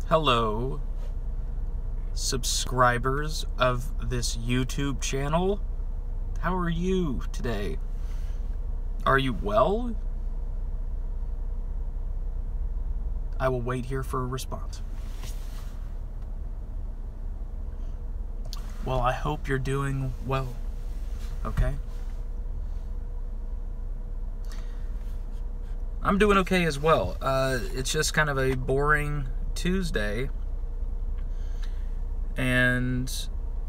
Hello, subscribers of this YouTube channel. How are you today? Are you well? I will wait here for a response. Well, I hope you're doing well, okay? I'm doing okay as well. It's just kind of a boring Tuesday, and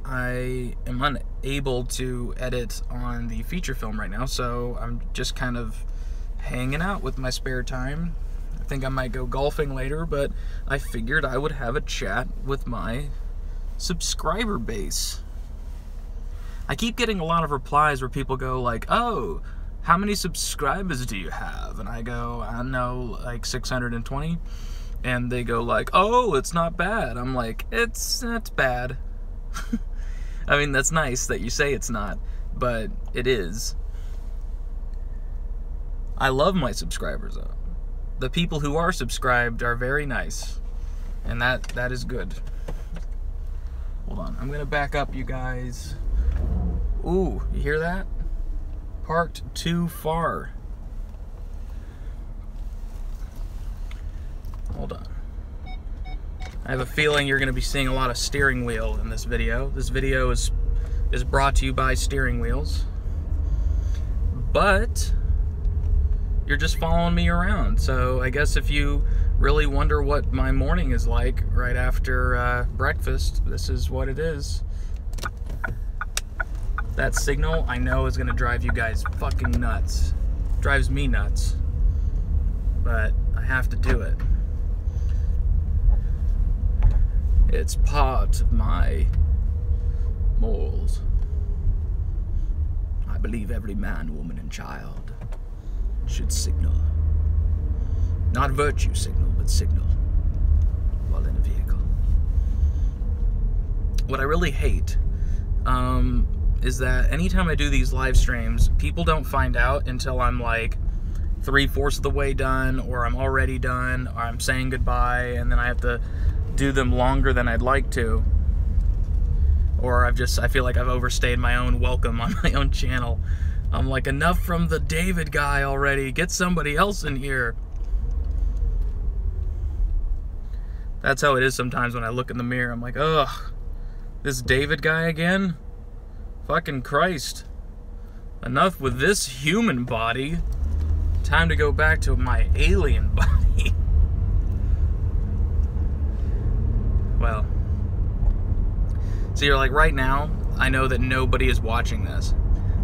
I am unable to edit on the feature film right now, so I'm just kind of hanging out with my spare time. I think I might go golfing later, but I figured I would have a chat with my subscriber base. I keep getting a lot of replies where people go like, "Oh, how many subscribers do you have?" And I go, "I don't know, like 620. And they go like, "Oh, it's not bad." I'm like, that's bad. I mean, that's nice that you say it's not, but it is. I love my subscribers though. The people who are subscribed are very nice, and that is good. Hold on, I'm gonna back up, you guys. Ooh, you hear that? Parked too far. Hold on. I have a feeling you're going to be seeing a lot of steering wheel in this video. This video is brought to you by Steering Wheels. But you're just following me around. So I guess if you really wonder what my morning is like right after breakfast, this is what it is. That signal, I know, is going to drive you guys fucking nuts. Drives me nuts. But I have to do it. It's part of my morals. I believe every man, woman, and child should signal. Not virtue signal, but signal while in a vehicle. What I really hate is that anytime I do these live streams, people don't find out until I'm like 3/4 of the way done, or I'm already done, or I'm saying goodbye, and then I have to do them longer than I'd like to, or I feel like I've overstayed my own welcome on my own channel. I'm like, enough from the David guy already, get somebody else in here. That's how it is sometimes when I look in the mirror. I'm like, ugh, this David guy again? Fucking Christ. Enough with this human body. Time to go back to my alien body. Well, so you're like, right now, I know that nobody is watching this.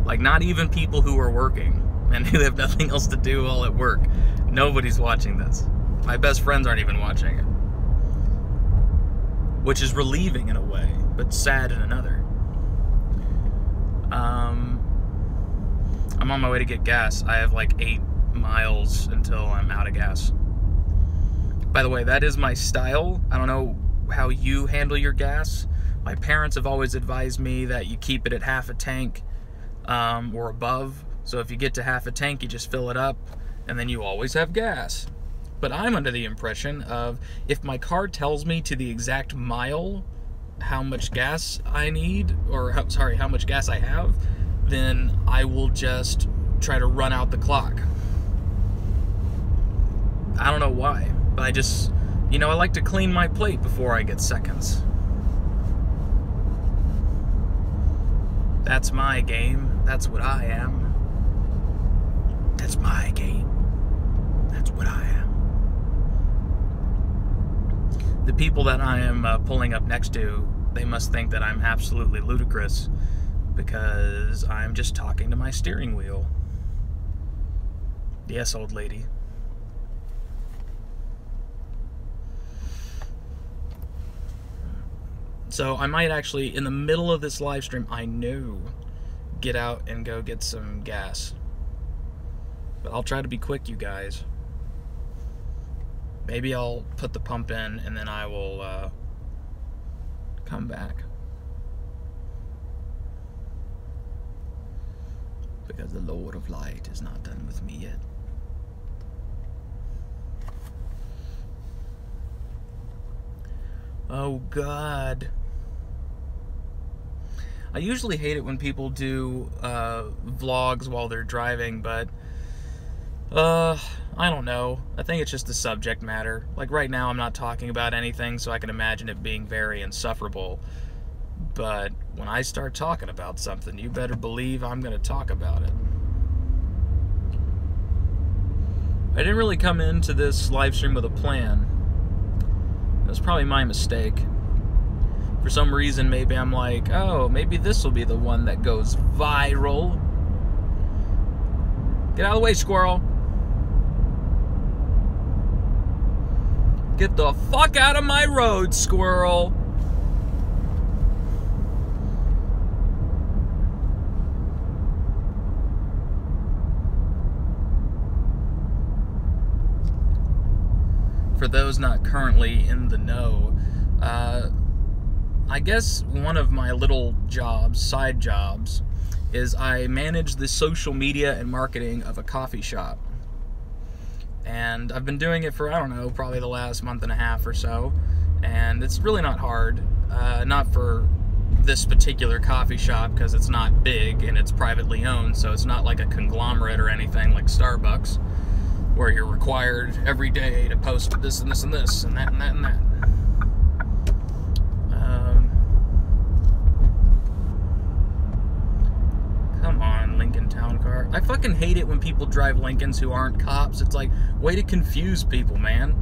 Like, not even people who are working and who have nothing else to do while at work. Nobody's watching this. My best friends aren't even watching it. Which is relieving in a way, but sad in another. I'm on my way to get gas. I have like 8 miles until I'm out of gas. By the way, that is my style. I don't know how you handle your gas. My parents have always advised me that you keep it at half a tank or above. So if you get to half a tank, you just fill it up, and then you always have gas. But I'm under the impression of, if my car tells me to the exact mile how much gas I need, or how much gas I have, then I will just try to run out the clock. I don't know why, but I just, you know, I like to clean my plate before I get seconds. That's my game. That's what I am. That's my game. That's what I am. The people that I am pulling up next to, they must think that I'm absolutely ludicrous because I'm just talking to my steering wheel. Yes, old lady. So I might actually, in the middle of this live stream, I know, get out and go get some gas. But I'll try to be quick, you guys. Maybe I'll put the pump in and then I will come back. Because the Lord of Light is not done with me yet. Oh, God. I usually hate it when people do vlogs while they're driving, but I don't know. I think it's just the subject matter. Like right now I'm not talking about anything, so I can imagine it being very insufferable. But when I start talking about something, you better believe I'm going to talk about it. I didn't really come into this live stream with a plan. It was probably my mistake. For some reason, maybe I'm like, oh, maybe this will be the one that goes viral. Get out of the way, squirrel. Get the fuck out of my road, squirrel. For those not currently in the know, I guess one of my little jobs, side jobs, is I manage the social media and marketing of a coffee shop. And I've been doing it for, I don't know, probably the last month and a half or so. And it's really not hard. Not for this particular coffee shop, because it's not big and it's privately owned, so it's not like a conglomerate or anything like Starbucks, where you're required every day to post this and this and this and that and that and that. Come on, Lincoln Town Car. I fucking hate it when people drive Lincolns who aren't cops. It's like, way to confuse people, man.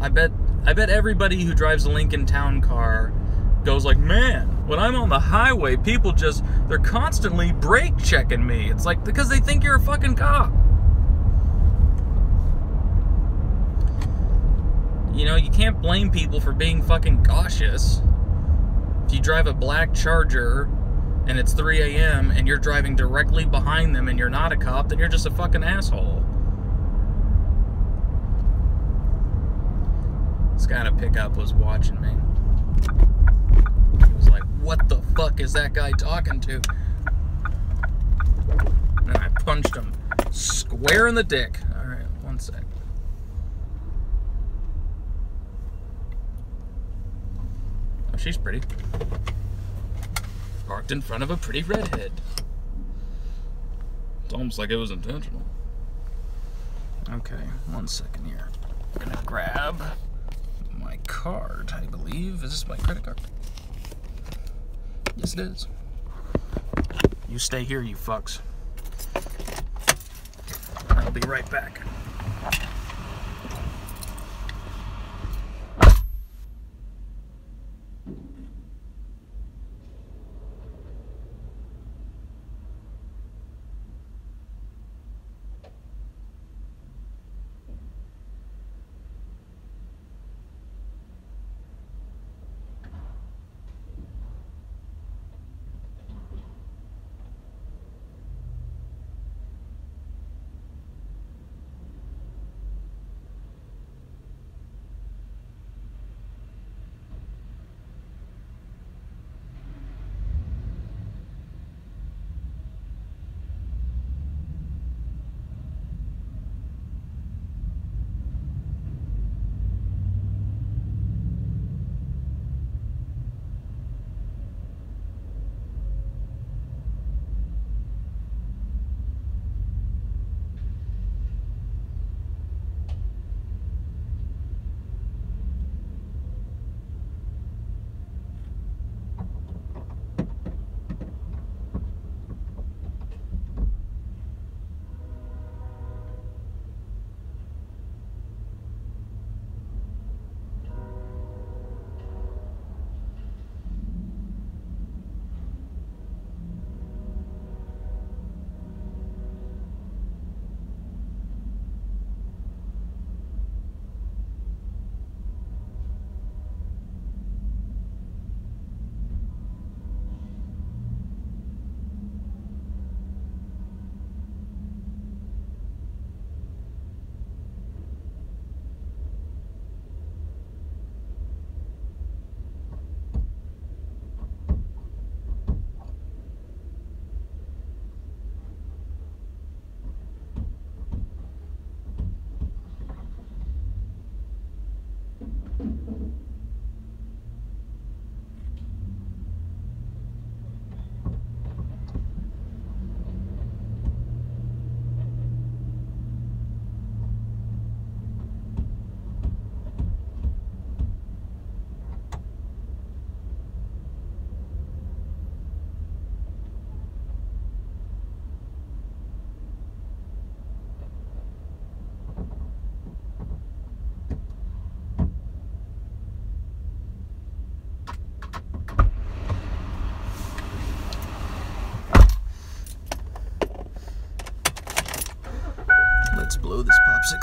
I bet everybody who drives a Lincoln Town Car goes like, man, when I'm on the highway, people just, they're constantly brake checking me. It's like, because they think you're a fucking cop. You know, you can't blame people for being fucking cautious. If you drive a black Charger and it's 3 a.m. and you're driving directly behind them and you're not a cop, then you're just a fucking asshole. This guy in a pickup was watching me. He was like, what the fuck is that guy talking to? And then I punched him square in the dick. Alright, one sec. Oh, she's pretty. Parked in front of a pretty redhead. It's almost like it was intentional. Okay, one second here. I'm gonna grab my card, I believe. Is this my credit card? Yes, it is. You stay here, you fucks. I'll be right back.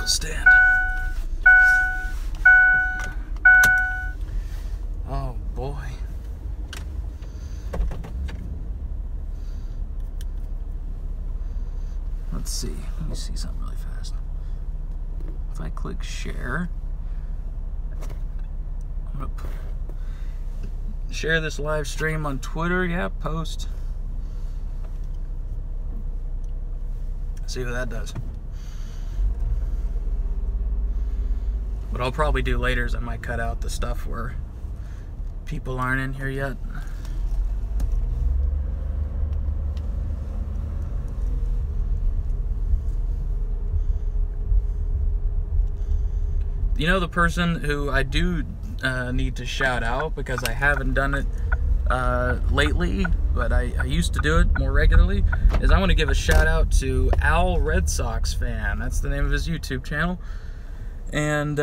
stand. Oh boy. Let's see. Let me see something really fast. If I click share, I'm gonna share this live stream on Twitter. Yeah, post. See what that does. What I'll probably do later is I might cut out the stuff where people aren't in here yet. You know, the person who I do need to shout out, because I haven't done it lately, but I used to do it more regularly, is I want to give a shout out to Al Red Sox Fan. That's the name of his YouTube channel. And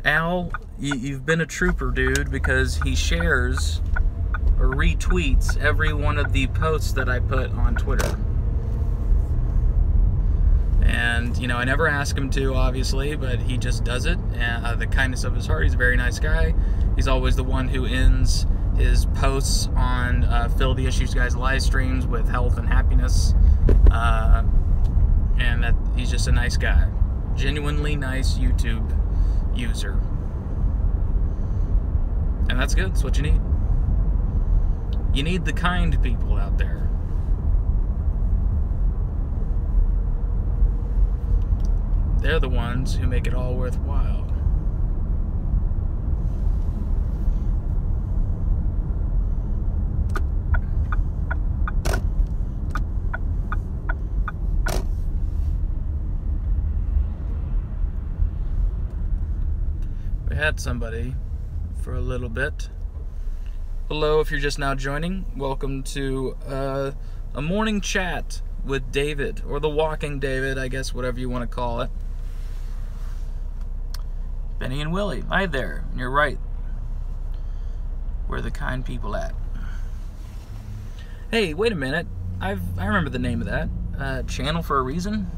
Al, you've been a trooper, dude, because he shares or retweets every one of the posts that I put on Twitter. And, you know, I never ask him to, obviously, but he just does it. And the kindness of his heart. He's a very nice guy. He's always the one who ends his posts on Fill the Issues Guys live streams with health and happiness. And that he's just a nice guy. Genuinely nice YouTube user. And that's good. That's what you need. You need the kind people out there. They're the ones who make it all worthwhile. We had somebody for a little bit. Hello, if you're just now joining, welcome to a morning chat with David, or the Walking David, I guess, whatever you want to call it. Benny and Willie, hi there. You're right. Where are the kind people at? Hey, wait a minute. I remember the name of that channel for a reason.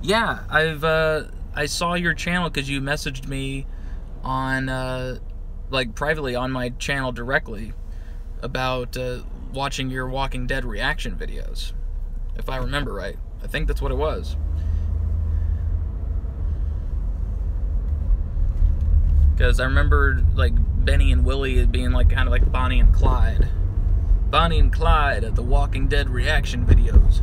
Yeah, I saw your channel because you messaged me on like privately on my channel directly about watching your Walking Dead reaction videos, if I remember right. I think that's what it was. Because I remember, like, Benny and Willie being, like, kind of like Bonnie and Clyde. Bonnie and Clyde at the Walking Dead reaction videos.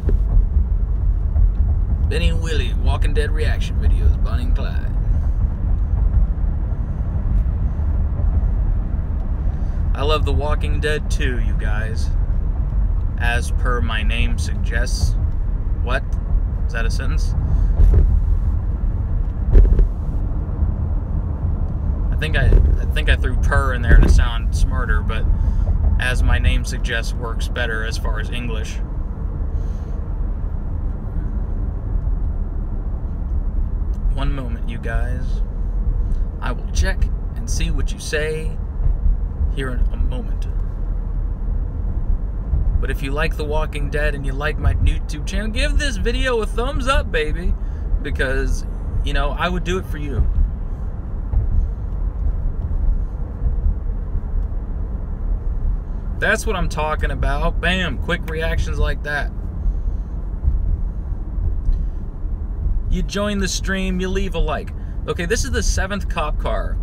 Benny and Willie, Walking Dead reaction videos. Bonnie and Clyde. I love The Walking Dead too, you guys. As per my name suggests. What? Is that a sentence? I think I threw per in there to sound smarter, but as my name suggests works better as far as English. One moment, you guys. I will check and see what you say here in a moment. But if you like The Walking Dead and you like my YouTube channel, give this video a thumbs up, baby. Because, you know, I would do it for you. That's what I'm talking about. Bam, quick reactions like that. You join the stream, you leave a like. Okay, this is the 7th cop car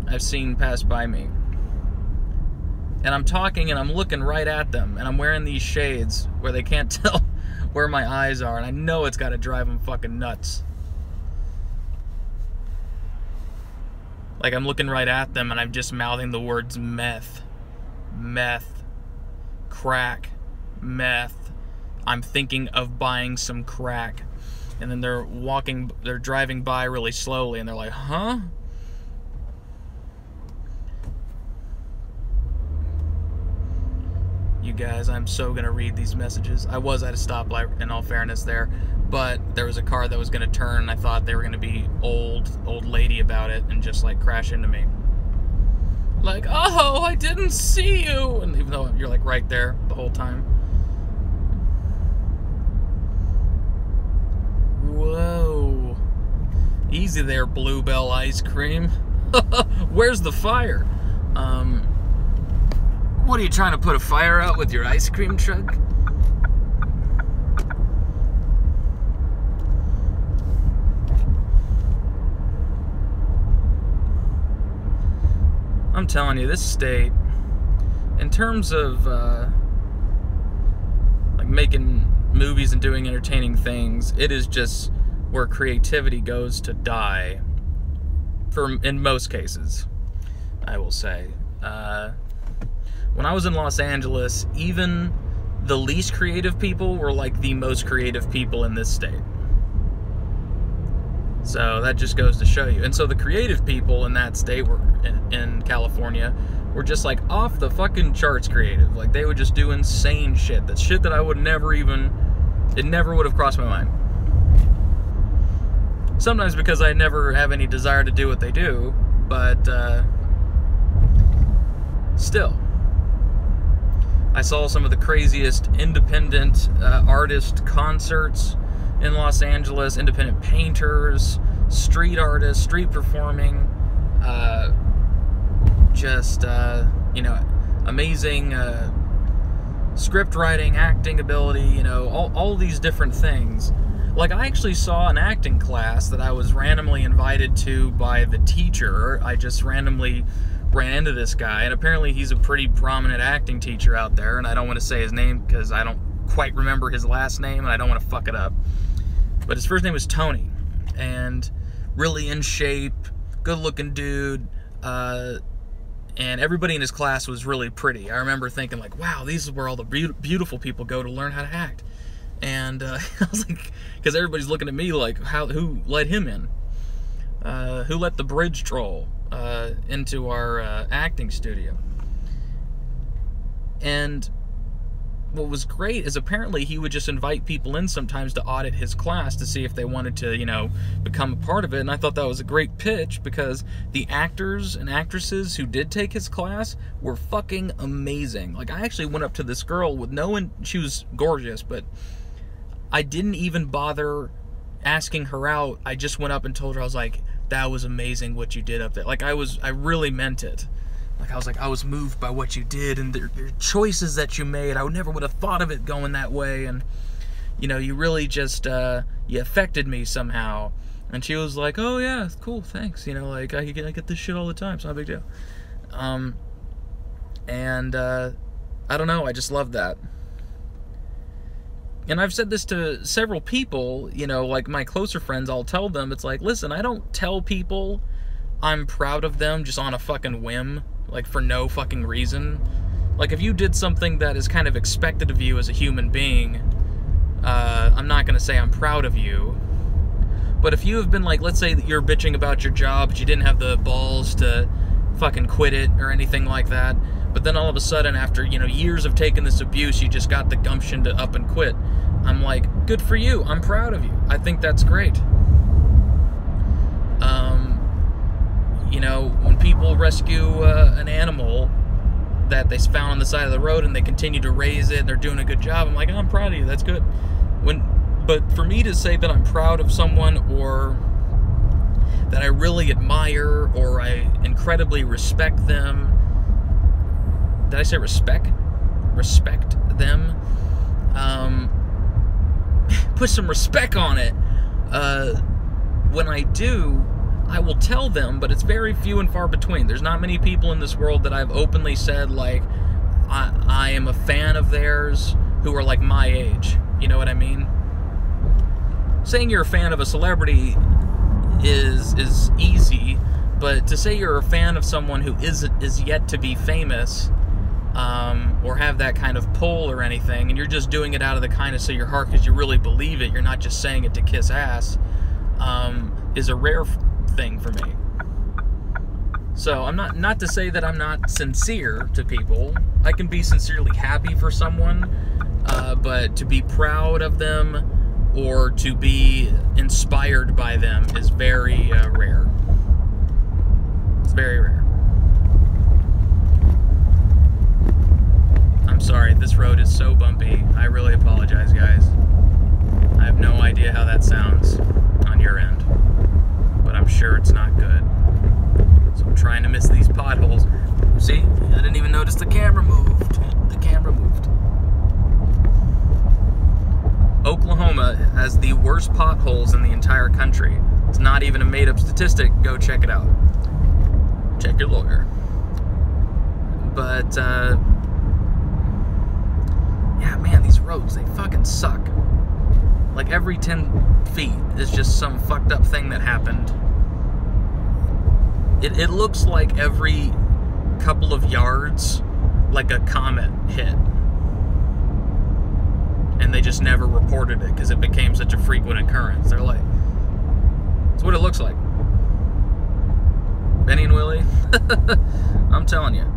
I've seen pass by me. And I'm talking and I'm looking right at them, and I'm wearing these shades where they can't tell where my eyes are, and I know it's got to drive them fucking nuts. Like, I'm looking right at them and I'm just mouthing the words meth, meth, crack, meth. I'm thinking of buying some crack. And then they're driving by really slowly and they're like, huh? You guys, I'm so gonna read these messages. I was at a stoplight, in all fairness there, but there was a car that was gonna turn, and I thought they were gonna be old lady about it and just like crash into me. Like, oh, I didn't see you, and even though you're like right there the whole time. Whoa. Easy there, Bluebell ice cream. Where's the fire? What are you trying to put a fire out with your ice cream truck? I'm telling you, this state, in terms of like making movies and doing entertaining things, it is just where creativity goes to die. In most cases, I will say. When I was in Los Angeles, even the least creative people were like the most creative people in this state. So that just goes to show you. And so the creative people in that state were in California were just like off the fucking charts creative. Like they would just do insane shit. That shit that I would never even, it never would have crossed my mind. Sometimes because I never have any desire to do what they do, but still. I saw some of the craziest independent artist concerts in Los Angeles, independent painters, street artists, street performing, you know, amazing script writing, acting ability, you know, all these different things. Like, I actually saw an acting class that I was randomly invited to by the teacher. I just randomly ran into this guy, and apparently he's a pretty prominent acting teacher out there, and I don't want to say his name because I don't quite remember his last name, and I don't want to fuck it up. But his first name was Tony, and really in shape, good-looking dude, and everybody in his class was really pretty. I remember thinking, like, wow, this is where all the beautiful people go to learn how to act. And I was like, because everybody's looking at me like, who let him in? Who let the bridge troll into our acting studio? And what was great is apparently he would just invite people in sometimes to audit his class to see if they wanted to, you know, become a part of it. And I thought that was a great pitch because the actors and actresses who did take his class were fucking amazing. Like, I actually went up to this girl with she was gorgeous, but I didn't even bother asking her out. I just went up and told her, I was like, that was amazing what you did up there. Like, I really meant it. Like, I was moved by what you did and your choices that you made. I never would have thought of it going that way. And, you know, you really just, you affected me somehow. And she was like, oh, yeah, cool, thanks. You know, like, I get this shit all the time. It's not a big deal. I don't know, I just love that. And I've said this to several people, you know, like my closer friends, I'll tell them, it's like, listen, I don't tell people I'm proud of them just on a fucking whim. Like, for no fucking reason. Like, if you did something that is kind of expected of you as a human being, I'm not gonna say I'm proud of you. But if you have been, like, let's say that you're bitching about your job, but you didn't have the balls to fucking quit it or anything like that, but then all of a sudden, after, you know, years of taking this abuse, you just got the gumption to up and quit. I'm like, good for you. I'm proud of you. I think that's great. You know, when people rescue an animal that they found on the side of the road and they continue to raise it and they're doing a good job, I'm like, oh, I'm proud of you, that's good. But for me to say that I'm proud of someone or that I really admire or I incredibly respect them, did I say respect? Respect them? Put some respect on it. When I do, I will tell them, but it's very few and far between. There's not many people in this world that I've openly said, like, I am a fan of theirs who are, like, my age. You know what I mean? Saying you're a fan of a celebrity is easy, but to say you're a fan of someone who is yet to be famous, or have that kind of pull or anything, and you're just doing it out of the kindness of your heart because you really believe it, you're not just saying it to kiss ass, is a rare thing for me. So I'm not to say that I'm not sincere to people. I can be sincerely happy for someone, but to be proud of them or to be inspired by them is very rare. It's very rare. I'm sorry, this road is so bumpy. I really apologize, guys. I have no idea how that sounds. sure it's not good. So I'm trying to miss these potholes. See, I didn't even notice the camera moved. The camera moved. Oklahoma has the worst potholes in the entire country. It's not even a made-up statistic. Go check it out. Check your lawyer. But, yeah, man, these roads, they fucking suck. Like, every 10 feet is just some fucked up thing that happened. It looks like every couple of yards, like a comet hit. And they just never reported it because it became such a frequent occurrence. They're like, that's what it looks like. Benny and Willie, I'm telling you.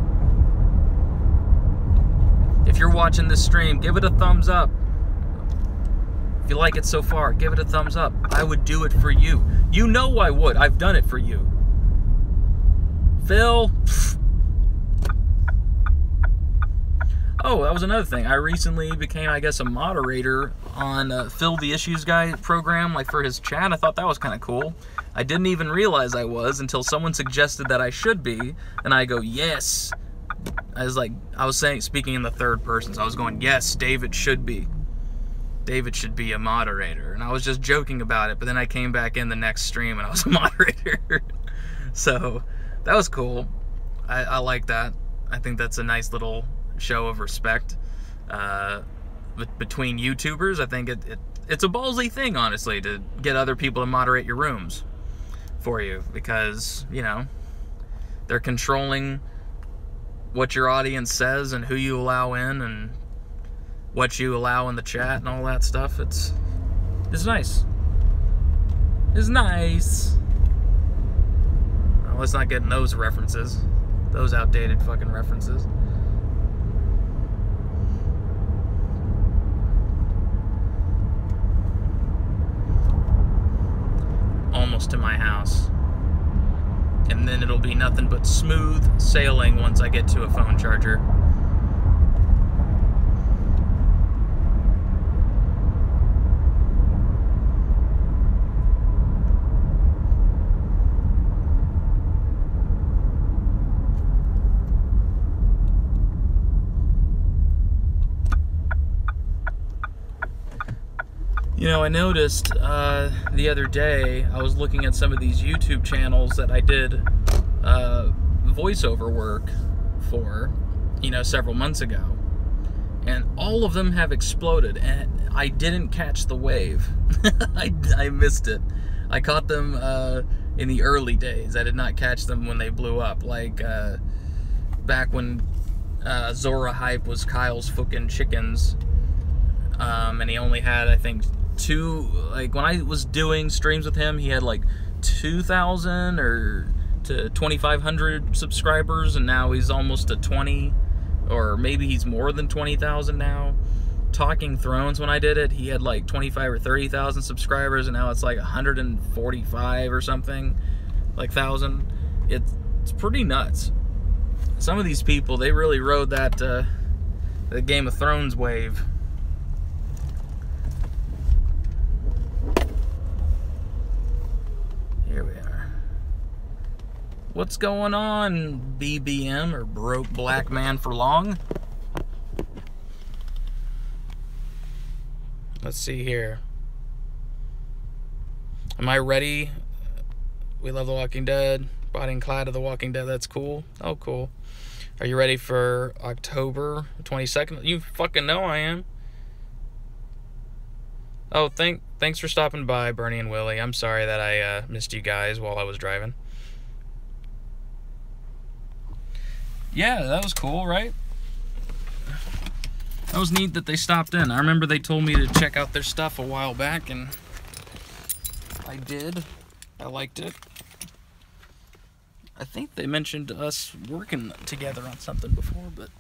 If you're watching this stream, give it a thumbs up. If you like it so far, give it a thumbs up. I would do it for you. You know I would. I've done it for you. Phil. Oh, that was another thing. I recently became, I guess, a moderator on Phil the Issues Guy program, like for his chat. I thought that was kind of cool. I didn't even realize I was until someone suggested that I should be, and I go, yes. I was saying, speaking in the third person, so I was going, yes, David should be. David should be a moderator. And I was just joking about it, but then I came back in the next stream and I was a moderator. So that was cool. I like that. I think that's a nice little show of respect between YouTubers. I think it's a ballsy thing, honestly, to get other people to moderate your rooms for you, because, you know, they're controlling what your audience says and who you allow in and what you allow in the chat and all that stuff. It's nice. It's nice. Well, let's not get in those references. Those outdated fucking references. Almost to my house. And then it'll be nothing but smooth sailing once I get to a phone charger. You know, I noticed the other day, I was looking at some of these YouTube channels that I did voiceover work for, you know, several months ago. And all of them have exploded, and I didn't catch the wave. I missed it. I caught them in the early days. I did not catch them when they blew up. Like, back when Zora Hype was Kyle's fucking chickens. And he only had, I think, like, when I was doing streams with him, he had like 2,000 or to 2,500 subscribers, and now he's almost at 20, or maybe he's more than 20,000 now. Talking Thrones, when I did it, he had like 25 or 30,000 subscribers, and now it's like 145 or something, like, thousand. It's pretty nuts. Some of these people, they really rode that the Game of Thrones wave. Here we are. What's going on, BBM, or Broke Black Man for Long? Let's see here. Am I ready? We love The Walking Dead. Body and clad of The Walking Dead. That's cool. Oh, cool. Are you ready for October 22nd? You fucking know I am. Oh, thanks for stopping by, Bernie and Willie. I'm sorry that I missed you guys while I was driving. Yeah, that was cool, right? That was neat that they stopped in. I remember they told me to check out their stuff a while back, and I did. I liked it. I think they mentioned us working together on something before, but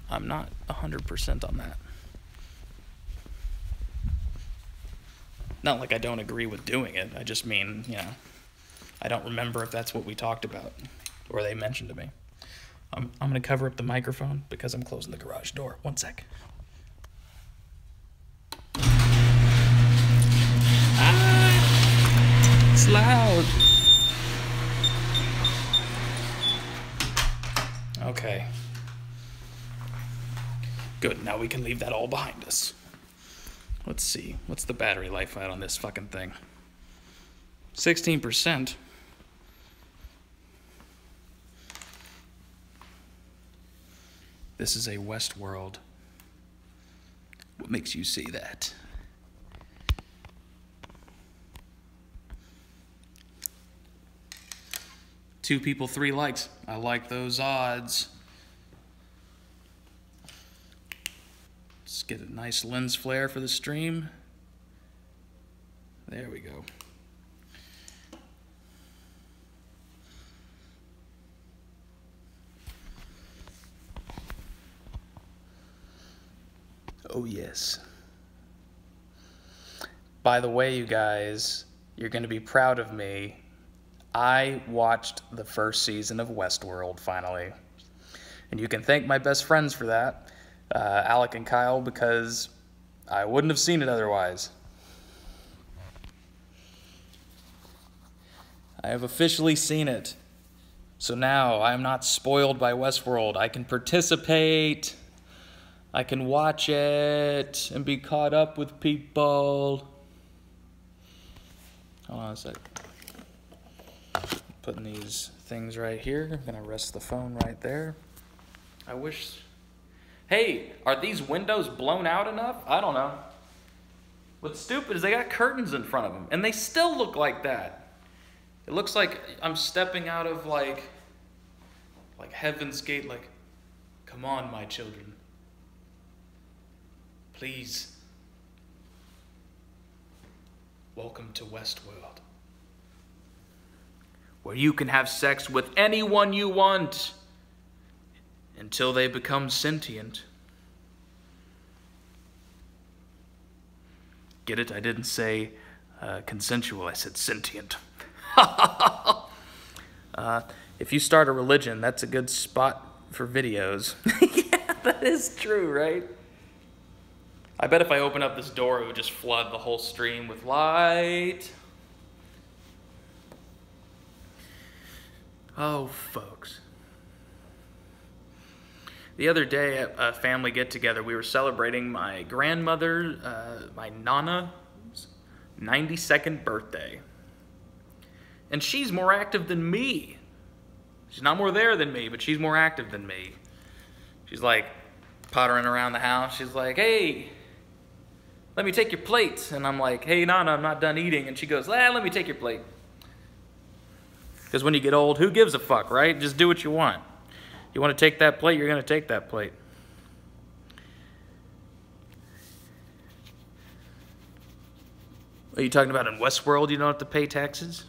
I'm not 100% on that. Not like I don't agree with doing it. I just mean, you know, I don't remember if that's what we talked about or they mentioned to me. I'm going to cover up the microphone because I'm closing the garage door. 1 sec. Ah! It's loud. Okay. Good, now we can leave that all behind us. Let's see, what's the battery life at on this fucking thing? 16%. This is a Westworld. What makes you say that? Two people, 3 likes. I like those odds. Let's get a nice lens flare for the stream. There we go. Oh yes. By the way, you guys, you're going to be proud of me. I watched the first season of Westworld finally. And you can thank my best friends for that, Alec and Kyle, because I wouldn't have seen it otherwise. I have officially seen it. So now I'm not spoiled by Westworld. I can participate. I can watch it and be caught up with people. Hold on a sec. Putting these things right here. I'm gonna rest the phone right there. I wish... Hey, are these windows blown out enough? I don't know. What's stupid is they got curtains in front of them, and they still look like that. It looks like I'm stepping out of like Heaven's Gate, like, come on, my children. Please. Welcome to Westworld, where you can have sex with anyone you want until they become sentient. Get it? I didn't say consensual, I said sentient. If you start a religion, that's a good spot for videos. Yeah, that is true, right? I bet if I open up this door, it would just flood the whole stream with light. Oh, folks. The other day at a family get-together, we were celebrating my grandmother, my Nana's 92nd birthday. And she's more active than me. She's not more there than me, but she's more active than me. She's like pottering around the house. She's like, hey, let me take your plate. And I'm like, hey, Nana, I'm not done eating. And she goes, let me take your plate. Because when you get old, who gives a fuck, right? Just do what you want. You want to take that plate, you're going to take that plate. Are you talking about in Westworld you don't have to pay taxes?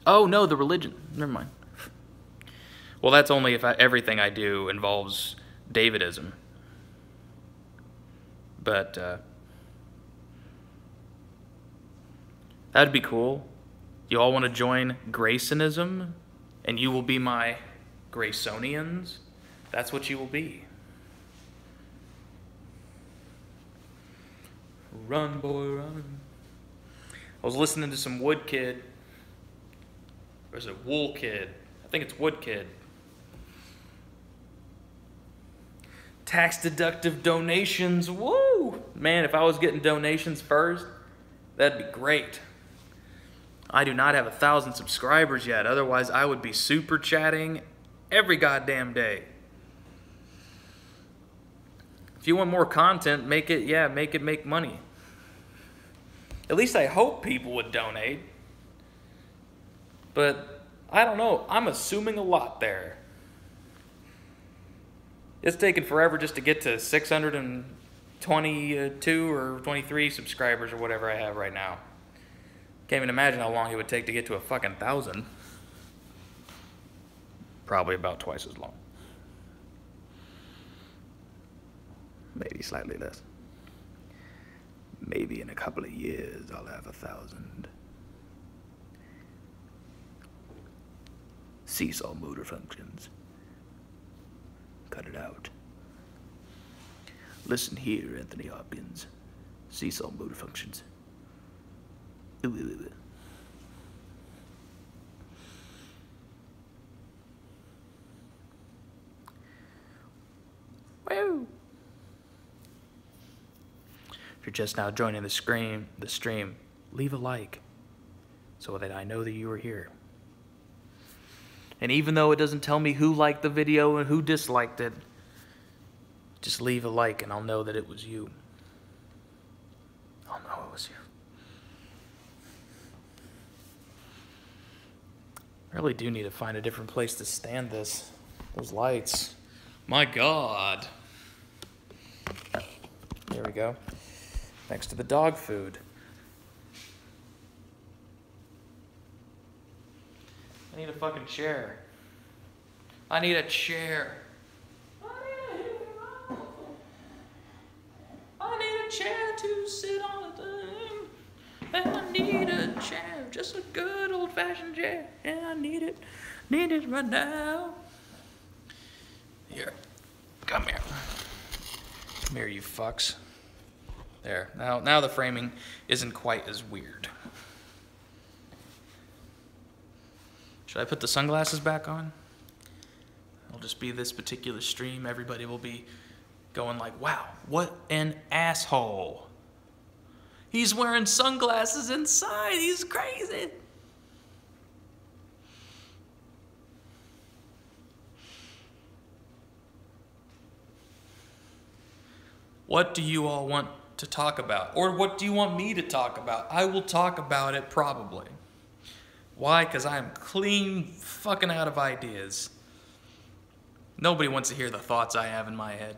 Oh, no, the religion. Never mind. Well, that's only if everything I do involves Davidism. But that'd be cool. You all want to join Graysonism? And you will be my Graysonians? That's what you will be. Run, boy, run. I was listening to some Wood Kid. Or is it Wool Kid? I think it's Wood Kid. Tax deductive donations. Woo! Man, if I was getting donations first, that'd be great. I do not have 1,000 subscribers yet. Otherwise, I would be super chatting every goddamn day. If you want more content, make it make money. At least I hope people would donate. But I don't know. I'm assuming a lot there. It's taken forever just to get to 622 or 23 subscribers or whatever I have right now. Can't even imagine how long it would take to get to a fucking 1,000. Probably about twice as long. Maybe slightly less. Maybe in a couple of years I'll have 1,000. Seesaw motor functions. Cut it out. Listen here, Anthony Hopkins. Seesaw motor functions. Ooh, ooh, ooh. If you're just now joining the stream, leave a like so that I know that you are here. And even though it doesn't tell me who liked the video and who disliked it, just leave a like and I'll know that it was you. I'll know it was you. I really do need to find a different place to stand this. Those lights. My God. There we go. Next to the dog food. I need a fucking chair. I need a chair. I need a chair to sit on the thing. And I need a chair. Just a good old-fashioned chair. And I need it. Need it right now. Here. Come here. Come here, you fucks. There. Now the framing isn't quite as weird. Should I put the sunglasses back on? It'll just be this particular stream. Everybody will be going like, wow, what an asshole. He's wearing sunglasses inside. He's crazy. What do you all want to talk about? Or what do you want me to talk about? I will talk about it probably. Why? Because I am clean fucking out of ideas. Nobody wants to hear the thoughts I have in my head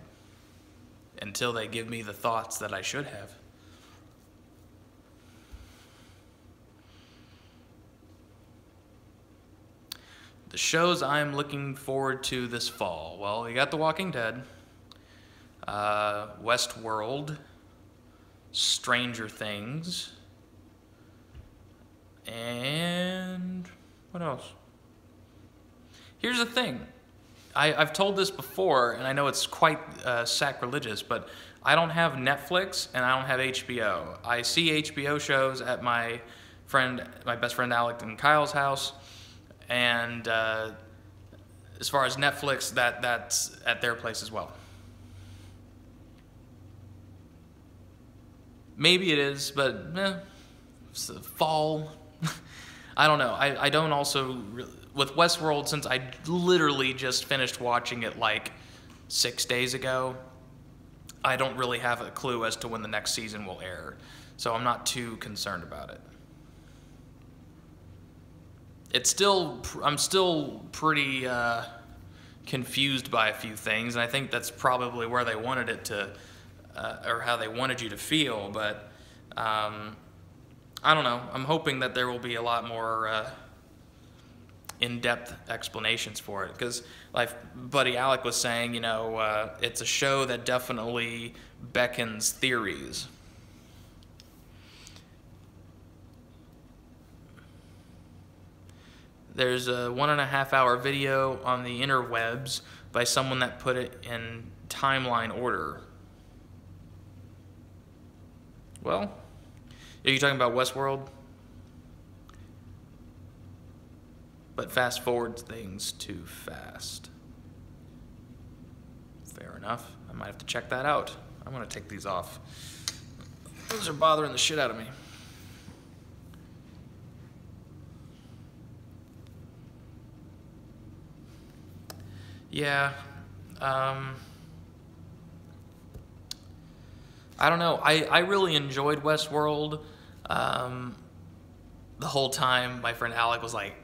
until they give me the thoughts that I should have. The shows I'm looking forward to this fall. Well, you got The Walking Dead, Westworld, Stranger Things, and what else? Here's the thing. I've told this before, and I know it's quite sacrilegious, but I don't have Netflix and I don't have HBO. I see HBO shows at my best friend Alec and Kyle's house, and as far as Netflix, that's at their place as well. Maybe it is, but it's the fall. I don't know. I don't also with Westworld, since I literally just finished watching it like 6 days ago, I don't really have a clue as to when the next season will air. So I'm not too concerned about it. I'm still pretty confused by a few things, and I think that's probably where they wanted it to, or how they wanted you to feel, but I don't know. I'm hoping that there will be a lot more in-depth explanations for it, because like buddy Alec was saying, it's a show that definitely beckons theories. There's a 1.5 hour video on the interwebs by someone that put it in timeline order. Well, are you talking about Westworld? But fast forwards things too fast. Fair enough. I might have to check that out. I'm gonna take these off. Those are bothering the shit out of me. Yeah. I don't know. I really enjoyed Westworld. The whole time my friend Alec was like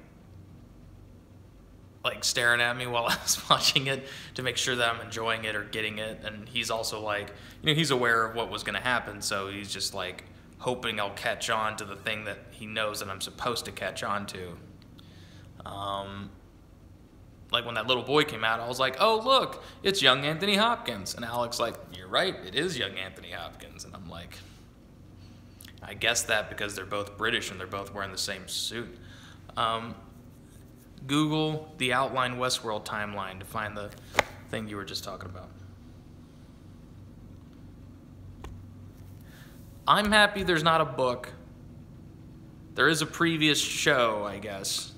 staring at me while I was watching it to make sure that I'm enjoying it or getting it. And he's also like, he's aware of what was going to happen. So he's just like hoping I'll catch on to the thing that he knows that I'm supposed to catch on to. Like when that little boy came out, I was like, oh, look, it's young Anthony Hopkins. And Alec's like, you're right, it is young Anthony Hopkins. And I'm like, I guess that because they're both British and they're both wearing the same suit. Google the Outline Westworld timeline to find the thing you were just talking about. I'm happy there's not a book. There is a previous show, I guess.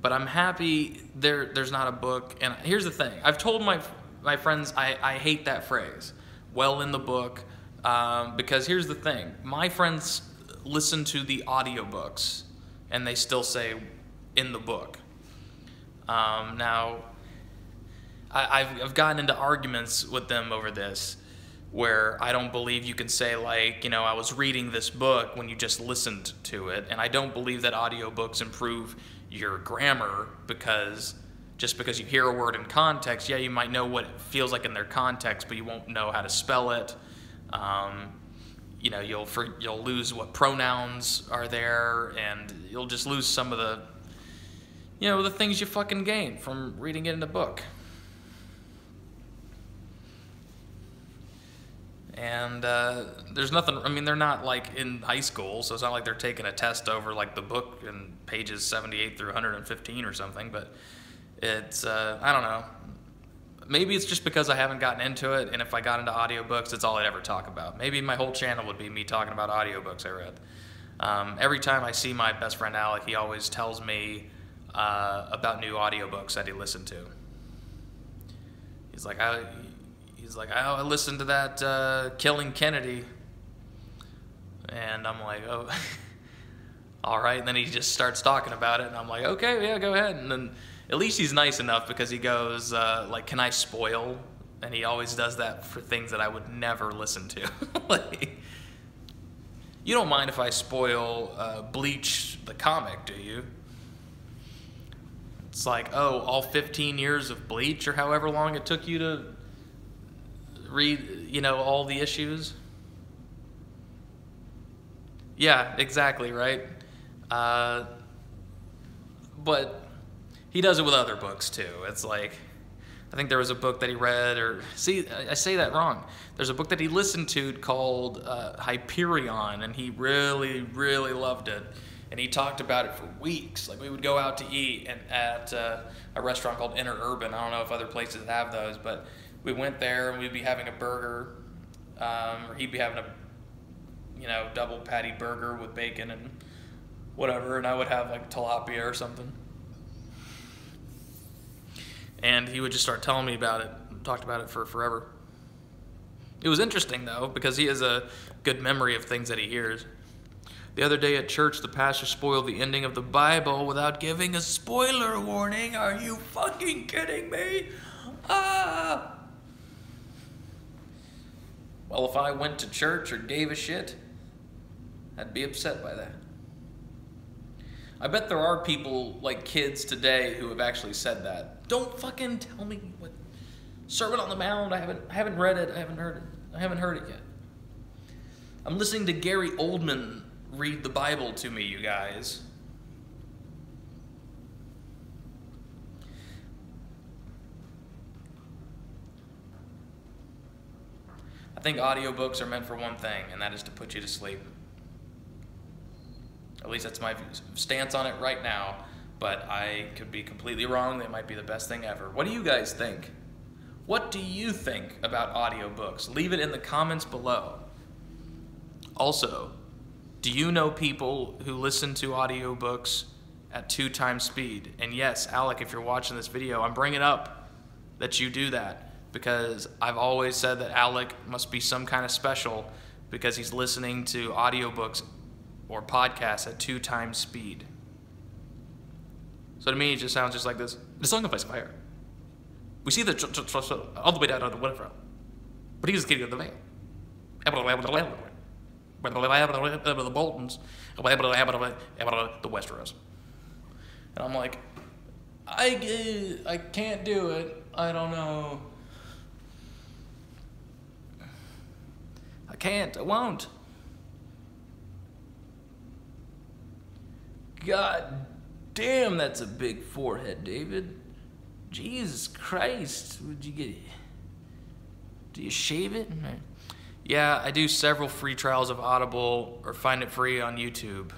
But I'm happy there's not a book. And here's the thing. I've told my friends I hate that phrase. Well in the book, Because here's the thing. My friends listen to the audiobooks, and they still say in the book. Now, I've gotten into arguments with them over this, where I don't believe you can say, like, you know, I was reading this book when you just listened to it, and I don't believe that audiobooks improve your grammar because just because you hear a word in context, yeah, you might know what it feels like in their context, but you won't know how to spell it. You know, you'll lose what pronouns are there, and you'll just lose some of the, you know, the things you fucking gain from reading it in a book. And there's nothing, I mean, they're not like in high school, so it's not like they're taking a test over like the book in pages 78 through 115 or something, but it's, I don't know. Maybe it's just because I haven't gotten into it, and if I got into audiobooks, it's all I'd ever talk about. Maybe my whole channel would be me talking about audiobooks I read. Every time I see my best friend Alec, he always tells me about new audiobooks that he listened to. He's like, I listened to that Killing Kennedy. And I'm like, oh, all right. And then he just starts talking about it, and I'm like, okay, yeah, go ahead. And then at least he's nice enough because he goes, like, can I spoil? And he always does that for things that I would never listen to. Like, you don't mind if I spoil Bleach, the comic, do you? It's like, oh, all 15 years of Bleach or however long it took you to read, you know, all the issues. Yeah, exactly, right? But he does it with other books too. It's like, I think there was a book that he read, or, see, I say that wrong. There's a book that he listened to called Hyperion, and he really, really loved it. And he talked about it for weeks. Like, we would go out to eat at a restaurant called Inner Urban. I don't know if other places have those, but we went there and we'd be having a burger, or he'd be having a, you know, double patty burger with bacon and whatever, and I would have like tilapia or something. And he would just start telling me about it, talked about it for forever. It was interesting though, because he has a good memory of things that he hears. The other day at church, the pastor spoiled the ending of the Bible without giving a spoiler warning. Are you fucking kidding me? Ah! Well, if I went to church or gave a shit, I'd be upset by that. I bet there are people, like kids today, who have actually said that. Don't fucking tell me what Sermon on the Mount. I haven't read it. I haven't heard it yet. I'm listening to Gary Oldman read the Bible to me, you guys. I think audiobooks are meant for one thing, and that is to put you to sleep. At least that's my stance on it right now, but I could be completely wrong. They might be the best thing ever. What do you guys think? What do you think about audiobooks? Leave it in the comments below. Also, do you know people who listen to audiobooks at 2 times speed? And yes, Alec, if you're watching this video, I'm bringing up that you do that because I've always said that Alec must be some kind of special because he's listening to audiobooks or podcasts at 2 times speed. So to me, it just sounds just like this. The Song of Ice and Fire. We see the all the way down to the Winterfell, but he was the king of the veil. The Boltons, the Westeros. And I'm like, I can't do it. I don't know. I can't. I won't. God damn, that's a big forehead, David. Jesus Christ. Would you get? Do you shave it? Yeah, I do several free trials of Audible or find it free on YouTube.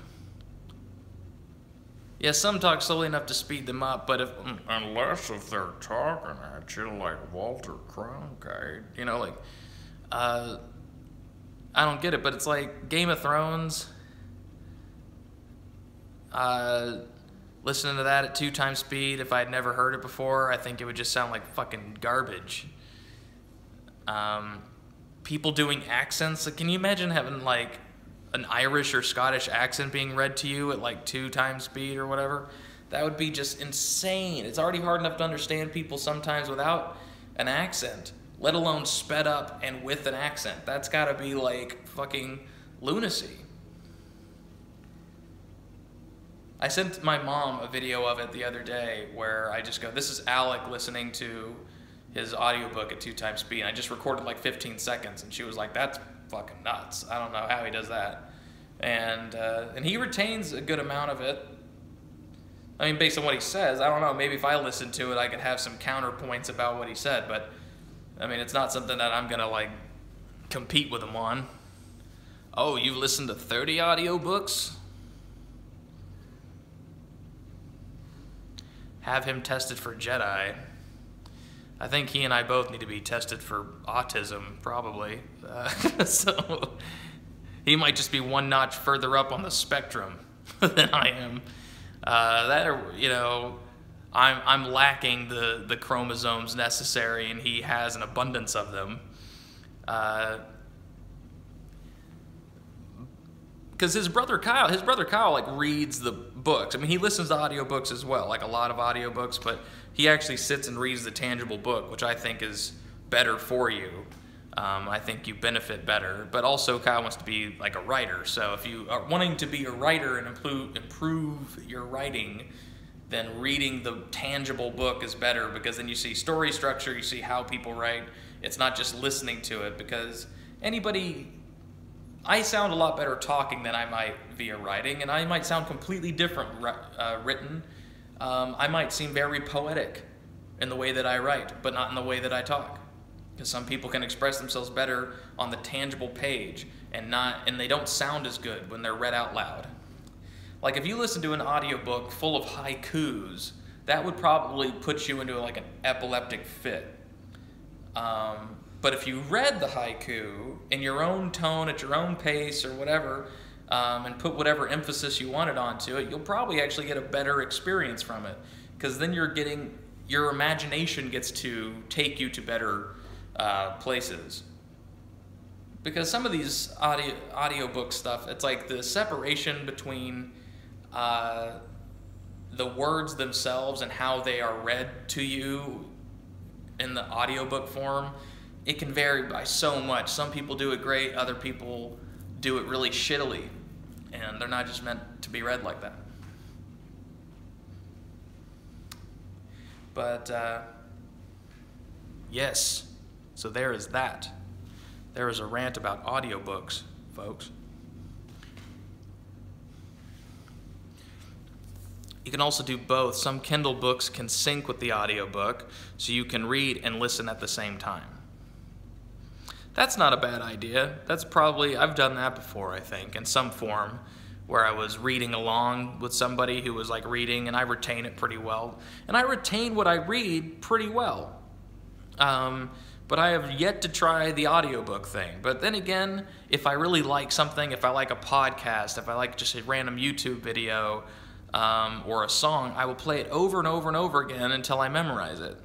Yeah, some talk slowly enough to speed them up, but unless if they're talking at you like Walter Cronkite, you know, like, I don't get it, but it's like Game of Thrones. Listening to that at 2 times speed, if I'd never heard it before, I think it would just sound like fucking garbage. people doing accents. Can you imagine having like an Irish or Scottish accent being read to you at like 2 times speed or whatever? That would be just insane. It's already hard enough to understand people sometimes without an accent, let alone sped up and with an accent. That's gotta be like fucking lunacy. I sent my mom a video of it the other day where I just go, this is Alec listening to his audiobook at 2 times speed. And I just recorded like 15 seconds, and she was like, that's fucking nuts. I don't know how he does that. And he retains a good amount of it. I mean, based on what he says, I don't know, maybe if I listened to it, I could have some counterpoints about what he said, but I mean, it's not something that I'm gonna like compete with him on. Oh, you've listened to 30 audiobooks? Have him tested for Jedi. I think he and I both need to be tested for autism, probably. So he might just be one notch further up on the spectrum than I am. I'm lacking the chromosomes necessary, and he has an abundance of them. Because his brother Kyle like reads the books. I mean, he listens to audiobooks as well, like a lot of audiobooks, but he actually sits and reads the tangible book, which I think is better for you. I think you benefit better, but also Kyle wants to be like a writer. So if you are wanting to be a writer and improve your writing, then reading the tangible book is better, because then you see story structure, you see how people write. It's not just listening to it, because I sound a lot better talking than I might via writing, and I might sound completely different written. I might seem very poetic in the way that I write, but not in the way that I talk. Because some people can express themselves better on the tangible page, and they don't sound as good when they're read out loud. Like if you listen to an audiobook full of haikus, that would probably put you into like an epileptic fit. But if you read the haiku in your own tone, at your own pace or whatever, and put whatever emphasis you wanted onto it, you'll probably actually get a better experience from it. Because then your imagination gets to take you to better places. Because some of these audiobook stuff, it's like the separation between the words themselves and how they are read to you in the audiobook form. It can vary by so much. Some people do it great, other people do it really shittily, and they're not just meant to be read like that. But yes, so there is that. There is a rant about audiobooks, folks. You can also do both. Some Kindle books can sync with the audiobook, so you can read and listen at the same time. That's not a bad idea. I've done that before, I think, in some form, where I was reading along with somebody who was like reading, and I retain it pretty well. And I retain what I read pretty well. But I have yet to try the audiobook thing. But then again, if I really like something, if I like a podcast, if I like just a random YouTube video, or a song, I will play it over and over and over again until I memorize it.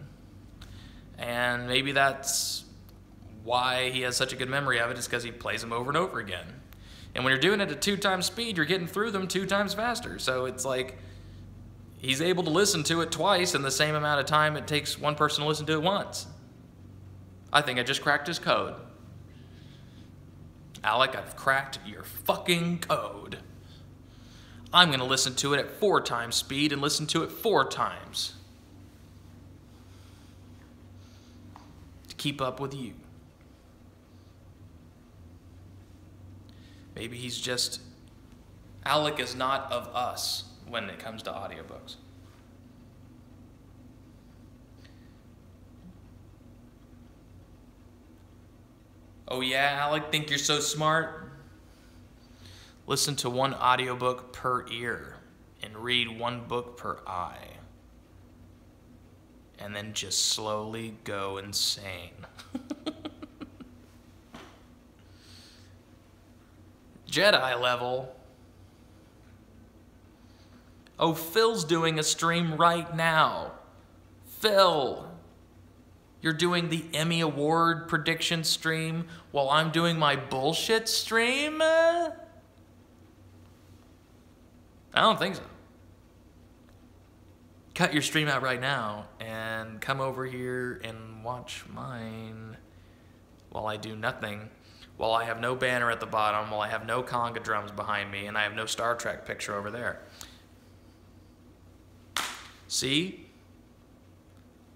And maybe that's why he has such a good memory of it, is because he plays them over and over again. And when you're doing it at 2 times speed, you're getting through them 2 times faster. So it's like he's able to listen to it twice in the same amount of time it takes one person to listen to it once. I think I just cracked his code. Alec, I've cracked your fucking code. I'm going to listen to it at 4 times speed and listen to it 4 times to keep up with you. Maybe he's just... Alec is not of us when it comes to audiobooks. Oh yeah, Alec, think you're so smart? Listen to 1 audiobook per ear and read 1 book per eye. And then just slowly go insane. Jedi level. Oh, Phil's doing a stream right now. Phil. You're doing the Emmy Award prediction stream while I'm doing my bullshit stream? I don't think so. Cut your stream out right now and come over here and watch mine while I do nothing, while I have no banner at the bottom, while I have no conga drums behind me, and I have no Star Trek picture over there. See?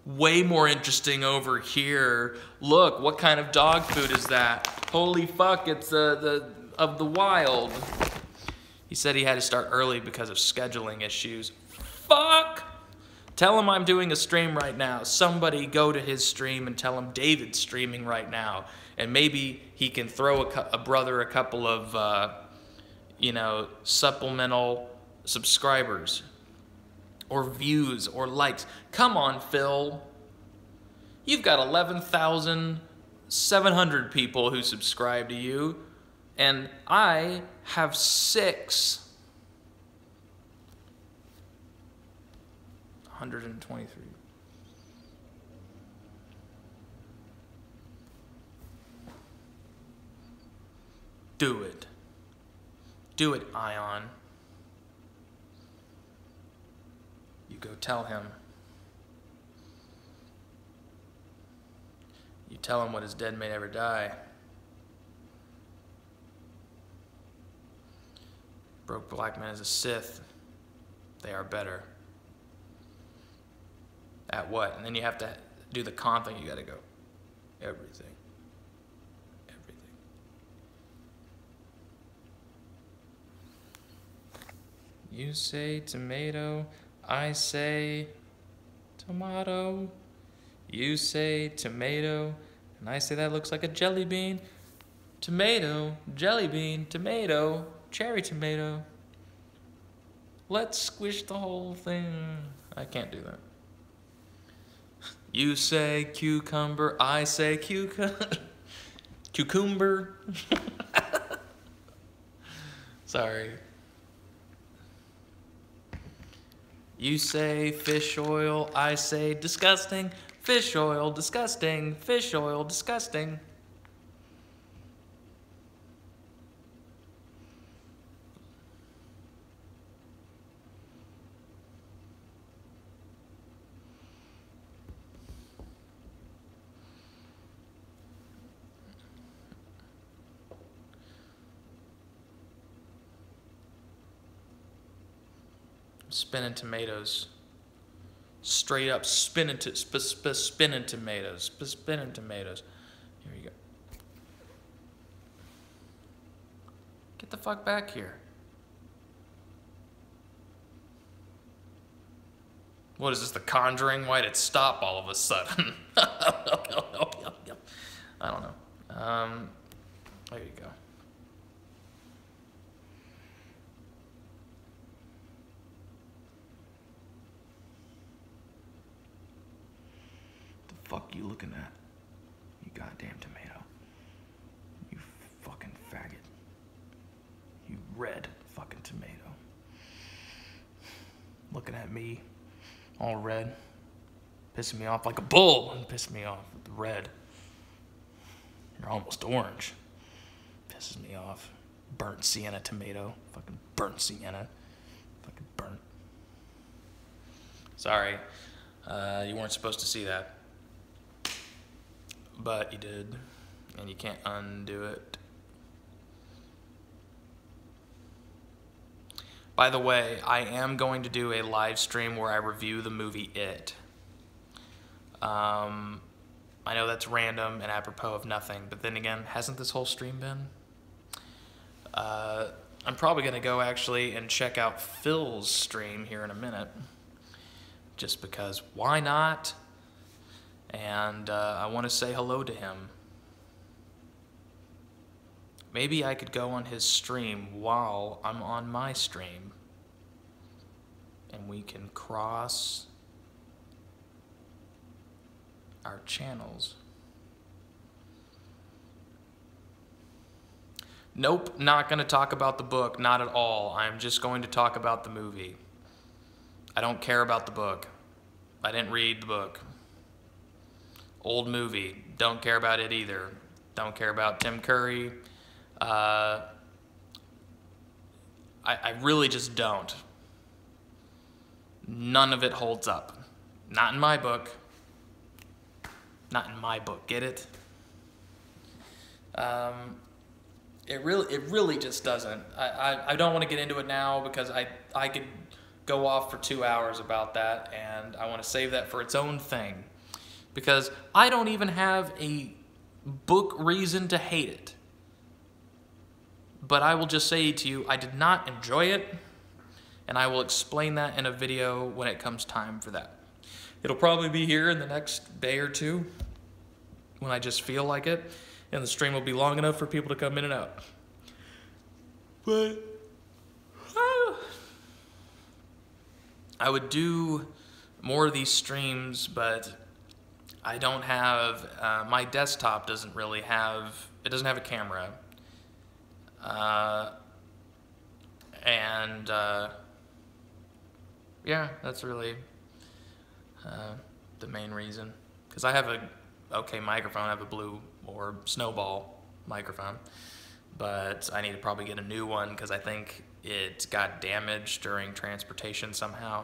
Way more interesting over here. Look, what kind of dog food is that? Holy fuck, it's of the wild. He said he had to start early because of scheduling issues. Fuck! Tell him I'm doing a stream right now. Somebody go to his stream and tell him David's streaming right now. And maybe he can throw a brother a couple of, supplemental subscribers. Or views or likes. Come on, Phil. You've got 11,700 people who subscribe to you. And I have 6. 123. Do it. Do it, Ion. You go tell him. You tell him what is dead may never die. Broke black man is a Sith. They are better. At what? And then you have to do the con thing. You gotta go. Everything. Everything. You say tomato. I say tomato. You say tomato. And I say that looks like a jelly bean. Tomato, jelly bean, tomato, cherry tomato. Let's squish the whole thing. I can't do that. You say cucumber, I say cucumber. Sorry. You say fish oil, I say disgusting. Fish oil, disgusting. Fish oil, disgusting. Spinning tomatoes. Straight up spinning tomatoes. Spinning tomatoes. Here you go. Get the fuck back here. What is this, The Conjuring? Why did it stop all of a sudden? I don't know. There you go. Fuck you looking at? You goddamn tomato. You fucking faggot. You red fucking tomato. Looking at me, all red. Pissing me off like a bull and pissing me off with the red. You're almost orange. Pisses me off. Burnt sienna tomato. Fucking burnt sienna. Fucking burnt. Sorry. You weren't supposed to see that. But you did, and you can't undo it. By the way, I am going to do a live stream where I review the movie It. I know that's random and apropos of nothing, but then again, hasn't this whole stream been? I'm probably going to go actually and check out Phil's stream here in a minute. Just because, why not? And I want to say hello to him. Maybe I could go on his stream while I'm on my stream. And we can cross our channels. Nope, not going to talk about the book, not at all. I'm just going to talk about the movie. I don't care about the book. I didn't read the book. Old movie. Don't care about it either. Don't care about Tim Curry. I really just don't. None of it holds up. Not in my book. Not in my book. Get it? It really just doesn't. I don't want to get into it now because I could go off for 2 hours about that, and I want to save that for its own thing. Because I don't even have a book reason to hate it. But I will just say to you, I did not enjoy it, and I will explain that in a video when it comes time for that. It'll probably be here in the next day or two when I just feel like it, and the stream will be long enough for people to come in and out. But I would do more of these streams, but I don't have, my desktop doesn't really have, it doesn't have a camera. Yeah, that's really the main reason. Because I have a okay microphone, I have a Blue or Snowball microphone, but I need to probably get a new one because I think it got damaged during transportation somehow.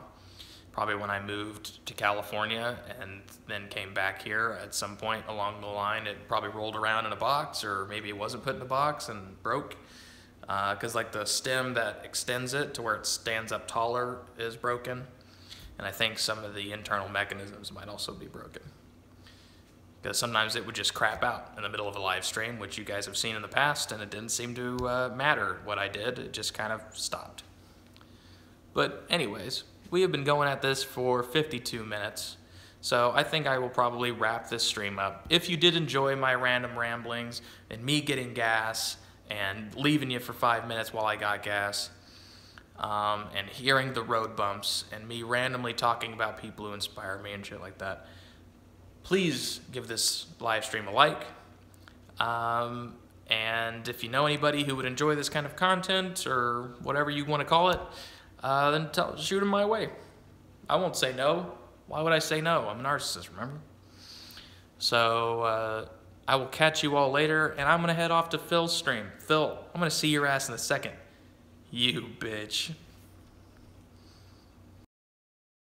Probably when I moved to California and then came back here at some point along the line, it probably rolled around in a box, or maybe it wasn't put in a box and broke. Because like the stem that extends it to where it stands up taller is broken. And I think some of the internal mechanisms might also be broken. Because sometimes it would just crap out in the middle of a live stream, which you guys have seen in the past, and it didn't seem to matter what I did. It just kind of stopped. But anyways, we have been going at this for 52 minutes. So I think I will probably wrap this stream up. If you did enjoy my random ramblings and me getting gas and leaving you for 5 minutes while I got gas, and hearing the road bumps and me randomly talking about people who inspire me and shit like that, please give this live stream a like. And if you know anybody who would enjoy this kind of content, or whatever you want to call it, then shoot them my way. I won't say no. Why would I say no? I'm a narcissist, remember? So, I will catch you all later, and I'm going to head off to Phil's stream. Phil, I'm going to see your ass in a second. You bitch.